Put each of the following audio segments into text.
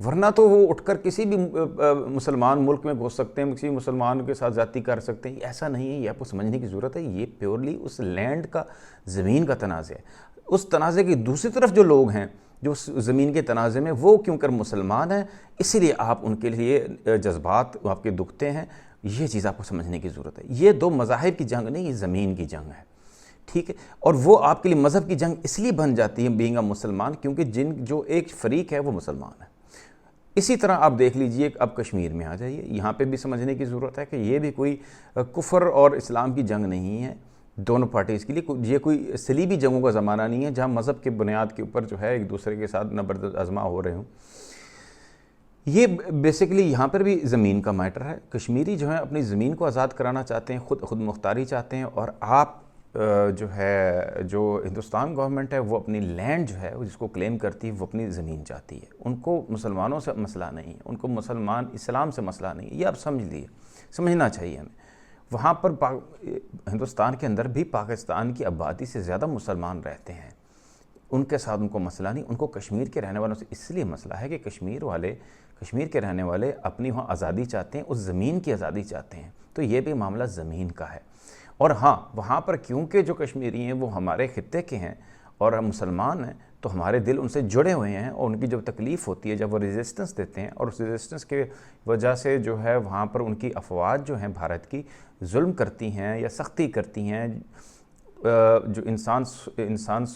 ورنہ تو وہ اٹھ کر کسی بھی مسلمان ملک میں گھس سکتے ہیں، کسی مسلمان کے ساتھ زیادتی کر سکتے ہیں. ایسا نہیں ہے، یہ آپ کو سمجھنے کی ضرورت ہے. یہ پیورلی اس لینڈ کا، زمین کا تنازع ہے. اس تنازع کی دوسری طرف جو لوگ ہیں جو اس زمین کے تنازع میں، وہ کیوں کر مسلمان ہیں، اسی لیے آپ ان کے لیے جذبات آپ کے دکھتے ہیں. یہ چیز آپ کو سمجھنے کی ضرورت ہے. یہ دو مذاہب کی جنگ نہیں، یہ زمین کی جنگ ہے. ٹھیک ہے. اور وہ آپ کے لیے مذہب کی جنگ اس لیے بن جاتی ہے بینگ اے مسلمان، کیونکہ جو ایک فریق ہے وہ مسلمان ہے. اسی طرح آپ دیکھ لیجئے، اب کشمیر میں آ جائیے، یہاں پہ بھی سمجھنے کی ضرورت ہے کہ یہ بھی کوئی کفر اور اسلام کی جنگ نہیں ہے دونوں پارٹیز کے لیے. یہ کوئی صلیبی جنگوں کا زمانہ نہیں ہے جہاں مذہب کے بنیاد کے اوپر جو ہے ایک دوسرے کے ساتھ نبرد آزما ہو رہے ہوں. یہ بیسیکلی یہاں پر بھی زمین کا میٹر ہے. کشمیری جو ہیں اپنی زمین کو آزاد کرانا چاہتے ہیں، خود مختاری چاہتے ہیں، اور آپ جو ہندوستان گورنمنٹ ہے وہ اپنی لینڈ جو ہے جس کو کلیم کرتی ہے وہ اپنی زمین چاہتی ہے. ان کو مسلمانوں سے مسئلہ نہیں ہے، ان کو اسلام سے مسئلہ نہیں ہے. یہ آپ سمجھ لیے، سمجھنا چاہیے ہمیں. وہاں پر ہندوستان کے اندر بھی پاکستان کی آبادی سے زیادہ مسلمان رہتے ہیں، ان کے ساتھ ان کو مسئلہ نہیں. ان کو کشمیر کے رہنے والوں سے اس لیے مسئلہ ہے کہ کشمیر کے رہنے والے اپنی وہاں آزادی چاہتے ہیں، اس زمین کی آزادی چاہتے ہیں. تو یہ بھی معاملہ زمین کا ہے. اور ہاں، وہاں پر کیونکہ جو کشمیری ہیں وہ ہمارے خطے کے ہیں اور ہم مسلمان ہیں، تو ہمارے دل ان سے جڑے ہوئے ہیں. اور ان کی جب تکلیف ہوتی ہے، جب وہ ریزسٹنس دیتے ہیں، اور اس ریزسٹنس کے وجہ سے جو ہے وہاں پر ان کی افواج جو ہیں بھارت کی ظلم کرتی ہیں یا سختی کرتی ہیں، جو انسانیت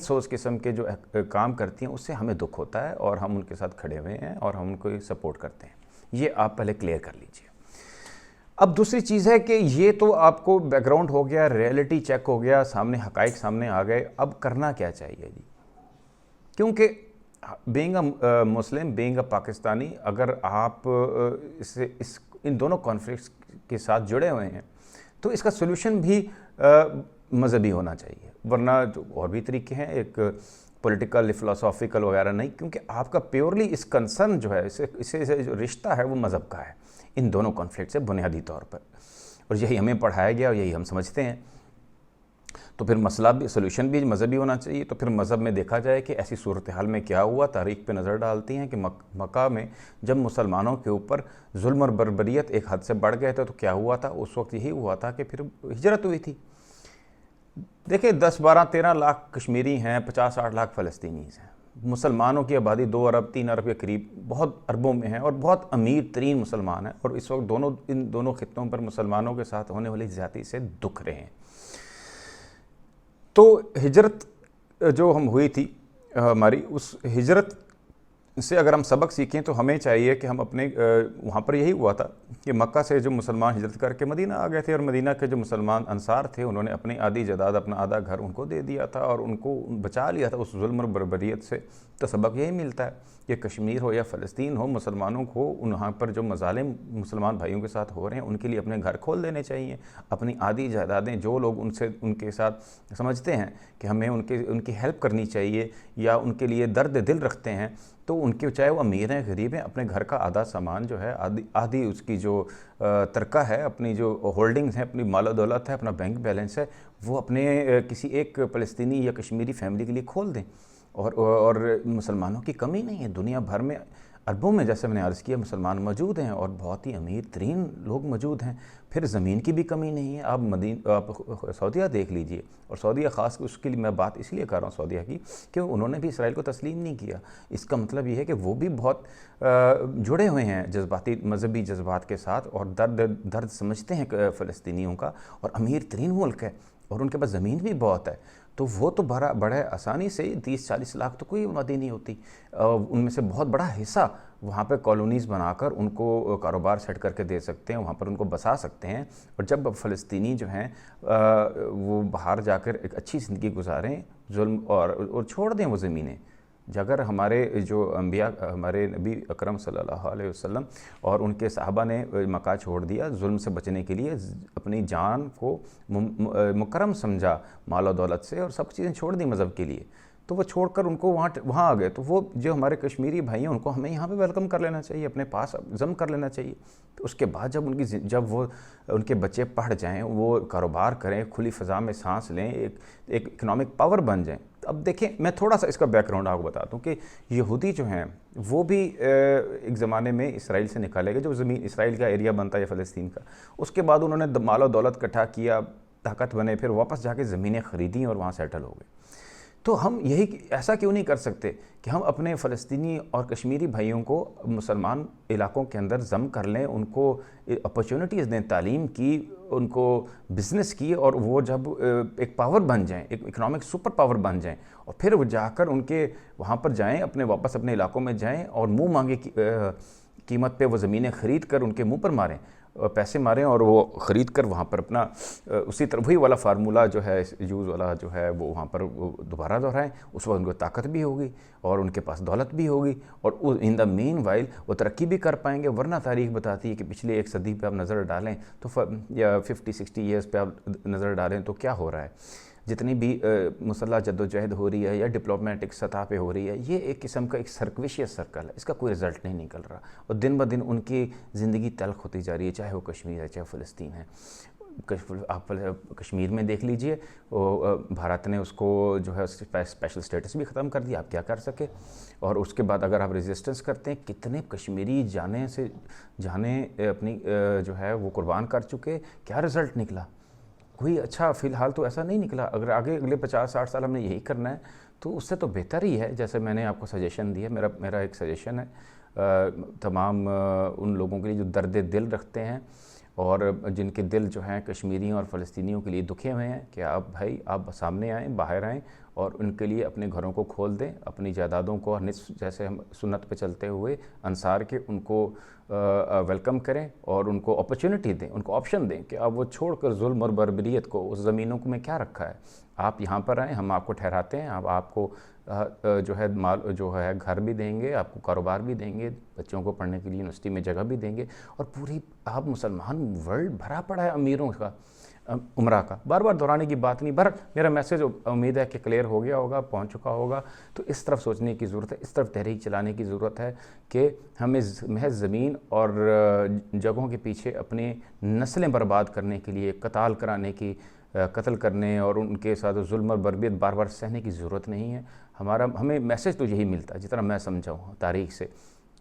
سوز قسم کے جو کام کرتی ہیں، اس سے ہمیں دکھ ہوتا ہے اور ہم ان کے ساتھ کھڑے ہوئے ہیں اور ہم ان کو سپورٹ کرتے ہیں. یہ آپ پہلے کلیئر کر لیجئے. اب دوسری چیز ہے کہ یہ تو آپ کو بیک گراؤنڈ ہو گیا، ریئلٹی چیک ہو گیا، سامنے حقائق سامنے آ گئے. اب کرنا کیا چاہیے جی؟ کیونکہ being a Muslim, being a Pakistani, اگر آپ ان دونوں کانفلکٹس کے ساتھ جڑے ہوئے ہیں تو اس کا سولوشن بھی مذہبی ہونا چاہیے. ورنہ جو اور بھی طریقے ہیں، ایک پولیٹیکل فلاسافیکل وغیرہ نہیں، کیونکہ آپ کا پیورلی اس کنسرن جو ہے، اسے جو رشتہ ہے وہ مذہب کا ہے ان دونوں کانفلکٹ سے بنیادی طور پر. اور یہی ہمیں پڑھایا گیا اور یہی ہم سمجھتے ہیں. تو پھر مسئلہ بھی، سولوشن بھی مذہبی ہونا چاہیے. تو پھر مذہب میں دیکھا جائے کہ ایسی صورتحال میں کیا ہوا. تاریخ پہ نظر ڈالتی ہیں کہ مکہ میں جب مسلمانوں کے اوپر ظلم اور بربریت ایک حد سے بڑھ گئے تھے تو کیا ہوا تھا؟ اس وقت یہی ہوا تھا کہ پھر ہجرت ہوئی تھی. دیکھیں 10 12 13 لاکھ کشمیری ہیں، 50 60 لاکھ فلسطینی ہیں. مسلمانوں کی آبادی 2 ارب 3 ارب کے قریب، بہت اربوں میں ہیں، اور بہت امیر ترین مسلمان ہیں. اور اس وقت ان دونوں خطوں پر مسلمانوں کے ساتھ ہونے والی زیادتی سے دکھ رہے ہیں. تو ہجرت جو ہم ہوئی تھی ہماری، اس ہجرت سے اگر ہم سبق سیکھیں تو ہمیں چاہیے کہ ہم اپنے وہاں پر یہی ہوا تھا کہ مکہ سے جو مسلمان ہجرت کر کے مدینہ آ گئے تھے، اور مدینہ کے جو مسلمان انصار تھے انہوں نے اپنی آدھی جائیداد، اپنا آدھا گھر ان کو دے دیا تھا اور ان کو بچا لیا تھا اس ظلم اور بربریت سے. تو سبق یہی ملتا ہے کہ کشمیر ہو یا فلسطین ہو، مسلمانوں کو وہاں پر جو مظالم مسلمان بھائیوں کے ساتھ ہو رہے ہیں ان کے لیے اپنے گھر کھول دینے چاہیے. اپنی آدھی جائیدادیں جو لوگ ان کے ساتھ سمجھتے ہیں کہ ہمیں ان کی ہیلپ کرنی چاہیے یا ان کے لیے درد دل رکھتے ہیں، تو ان کے چاہے وہ امیر ہیں غریب ہیں، اپنے گھر کا آدھا سامان جو ہے، آدھی اس کی جو ترکہ ہے، اپنی جو ہولڈنگز ہیں، اپنی مال و دولت ہے، اپنا بینک بیلنس ہے، وہ اپنے کسی ایک فلسطینی یا کشمیری فیملی کے لیے کھول دیں. اور مسلمانوں کی کمی نہیں ہے دنیا بھر میں، اربوں میں جیسے میں نے عرض کیا مسلمان موجود ہیں اور بہت ہی امیر ترین لوگ موجود ہیں. پھر زمین کی بھی کمی نہیں ہے. آپ سعودیہ دیکھ لیجئے، اور سعودیہ خاص اس کے لیے میں بات اس لیے کر رہا ہوں سعودیہ کی کہ انہوں نے بھی اسرائیل کو تسلیم نہیں کیا. اس کا مطلب یہ ہے کہ وہ بھی بہت جڑے ہوئے ہیں جذباتی مذہبی جذبات کے ساتھ، اور درد سمجھتے ہیں فلسطینیوں کا. اور امیر ترین ملک ہے اور ان کے پاس زمین بھی بہت ہے، تو وہ تو بڑے آسانی سے 30-40 لاکھ تو کوئی آبادی نہیں ہوتی. ان میں سے بہت بڑا حصہ وہاں پہ کالونیز بنا کر ان کو کاروبار سیٹ کر کے دے سکتے ہیں، وہاں پر ان کو بسا سکتے ہیں. اور جب فلسطینی جو ہیں وہ باہر جا کر ایک اچھی زندگی گزاریں، ظلم اور چھوڑ دیں وہ زمینیں. اگر ہمارے جو انبیاء، ہمارے نبی اکرم صلی اللہ علیہ وسلم اور ان کے صحابہ نے مکہ چھوڑ دیا ظلم سے بچنے کے لیے، اپنی جان کو مکرم سمجھا مال و دولت سے، اور سب چیزیں چھوڑ دی مذہب کے لیے، تو وہ چھوڑ کر ان کو وہاں آ گئے. تو وہ جو ہمارے کشمیری بھائی ہیں ان کو ہمیں یہاں پہ ویلکم کر لینا چاہیے، اپنے پاس ضم کر لینا چاہیے. اس کے بعد جب وہ ان کے بچے پڑھ جائیں، وہ کاروبار کریں، کھلی فضا میں سانس لیں، ایک اکنامک پاور بن جائیں، اب دیکھیں میں تھوڑا سا اس کا بیک گراؤنڈ آپ کو بتاتا ہوں کہ یہودی جو ہیں وہ بھی ایک زمانے میں اسرائیل سے نکالے گئے، جو زمین اسرائیل کا ایریا بنتا ہے یا فلسطین کا، اس کے بعد انہوں نے مال و دولت اکٹھا کیا، طاقت بنے، پھر واپس جا کے زمینیں خریدیں اور وہاں سیٹل ہو گئے۔ تو ہم یہی ایسا کیوں نہیں کر سکتے کہ ہم اپنے فلسطینی اور کشمیری بھائیوں کو مسلمان علاقوں کے اندر ضم کر لیں، ان کو اپرچونٹیز دیں، تعلیم کی، ان کو بزنس کی، اور وہ جب ایک پاور بن جائیں، ایک اکنامک سپر پاور بن جائیں، اور پھر وہ جا کر ان کے وہاں پر جائیں، واپس اپنے علاقوں میں جائیں اور منہ مانگے قیمت پہ وہ زمینیں خرید کر ان کے منہ پر ماریں، پیسے ماریں، اور وہ خرید کر وہاں پر اپنا اسی طرح وہی والا فارمولہ جو ہے یوز والا جو ہے وہ وہاں پر دوبارہ دہرائیں۔ اس وقت ان کو طاقت بھی ہوگی اور ان کے پاس دولت بھی ہوگی، اور ان دا مین وائل وہ ترقی بھی کر پائیں گے۔ ورنہ تاریخ بتاتی ہے کہ پچھلے ایک صدی پہ آپ نظر ڈالیں تو یا 50-60 ایئرز پہ آپ نظر ڈالیں تو کیا ہو رہا ہے، جتنی بھی مسلح جد و جہد ہو رہی ہے یا ڈپلومیٹک سطح پہ ہو رہی ہے، یہ ایک قسم کا ایک سرکویشیس سرکل ہے، اس کا کوئی رزلٹ نہیں نکل رہا، اور دن بہ دن ان کی زندگی تلخ ہوتی جا رہی ہے، چاہے وہ کشمیر ہے چاہے فلسطین ہے۔ آپ کشمیر میں دیکھ لیجئے، بھارت نے اس کو جو ہے اسپیشل سٹیٹس بھی ختم کر دیا، آپ کیا کر سکے، اور اس کے بعد اگر آپ ریزسٹنس کرتے ہیں، کتنے کشمیری جانیں اپنی جو ہے وہ قربان کر چکے، کیا رزلٹ نکلا؟ کوئی اچھا فی الحال تو ایسا نہیں نکلا۔ اگر اگلے 50-60 سال ہم نے یہی کرنا ہے تو اس سے تو بہتر ہی ہے، جیسے میں نے آپ کو سجیشن دیا، میرا ایک سجیشن ہے تمام ان لوگوں کے لیے جو درد دل رکھتے ہیں اور جن کے دل جو ہیں کشمیریوں اور فلسطینیوں کے لیے دکھے ہوئے ہیں، کہ آپ سامنے آئیں، باہر آئیں اور ان کے لیے اپنے گھروں کو کھول دیں، اپنی جائیدادوں کو نصف جیسے ہم سنت پہ چلتے ہوئے انصار کے، ان کو ویلکم کریں اور ان کو اپرچونٹی دیں، ان کو آپشن دیں کہ آپ وہ چھوڑ کر ظلم اور بربریت کو، اس زمینوں کو میں کیا رکھا ہے، آپ یہاں پر آئیں، ہم آپ کو ٹھہراتے ہیں، آپ کو جو ہے مال جو ہے گھر بھی دیں گے، آپ کو کاروبار بھی دیں گے، بچوں کو پڑھنے کے لیے یونیورسٹی میں جگہ بھی دیں گے، اور پوری آپ مسلمان ورلڈ بھرا پڑا ہے امیروں کا، عمرہ کا، بار بار دہرانے کی بات نہیں، میرا میسیج امید ہے کہ کلیئر ہو گیا ہوگا، پہنچ چکا ہوگا۔ تو اس طرف سوچنے کی ضرورت ہے، اس طرف تحریک چلانے کی ضرورت ہے کہ ہمیں محض زمین اور جگہوں کے پیچھے اپنی نسلیں برباد کرنے کے لیے، قتل کرنے اور ان کے ساتھ ظلم اور بربریت بار بار سہنے کی ضرورت نہیں ہے۔ ہمیں میسیج تو یہی ملتا ہے جتنا میں سمجھا ہوں تاریخ سے،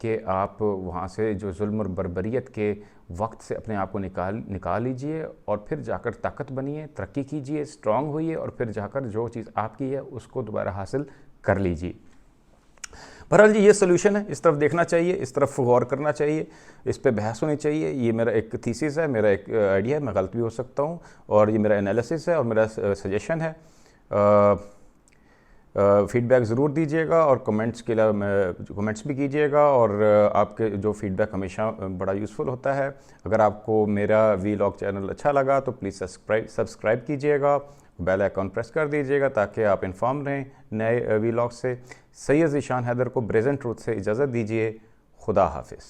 کہ آپ وہاں سے جو ظلم اور بربریت کے وقت سے اپنے آپ کو نکال لیجئے، اور پھر جا کر طاقت بنیے، ترقی کیجئے، اسٹرانگ ہوئیے، اور پھر جا کر جو چیز آپ کی ہے اس کو دوبارہ حاصل کر لیجئے۔ بہرحال جی یہ سلوشن ہے، اس طرف دیکھنا چاہیے، اس طرف غور کرنا چاہیے، اس پہ بحث ہونی چاہیے۔ یہ میرا ایک تھیسس ہے، میرا ایک آئیڈیا ہے، میں غلط بھی ہو سکتا ہوں، اور یہ میرا انالیسس ہے اور میرا سجیشن ہے۔ فیڈ بیک ضرور دیجیے گا، اور کمنٹس بھی کیجیے گا، اور آپ کے جو فیڈ بیک ہمیشہ بڑا یوزفل ہوتا ہے۔ اگر آپ کو میرا وی لاگ چینل اچھا لگا تو پلیز سبسکرائب کیجیے گا، بیل آئیکن پریس کر دیجیے گا تاکہ آپ انفارم رہیں نئے وی لاگ سے۔ سید ذیشان حیدر کو بریزنٹ ٹروتھ سے اجازت دیجیے۔ خدا حافظ۔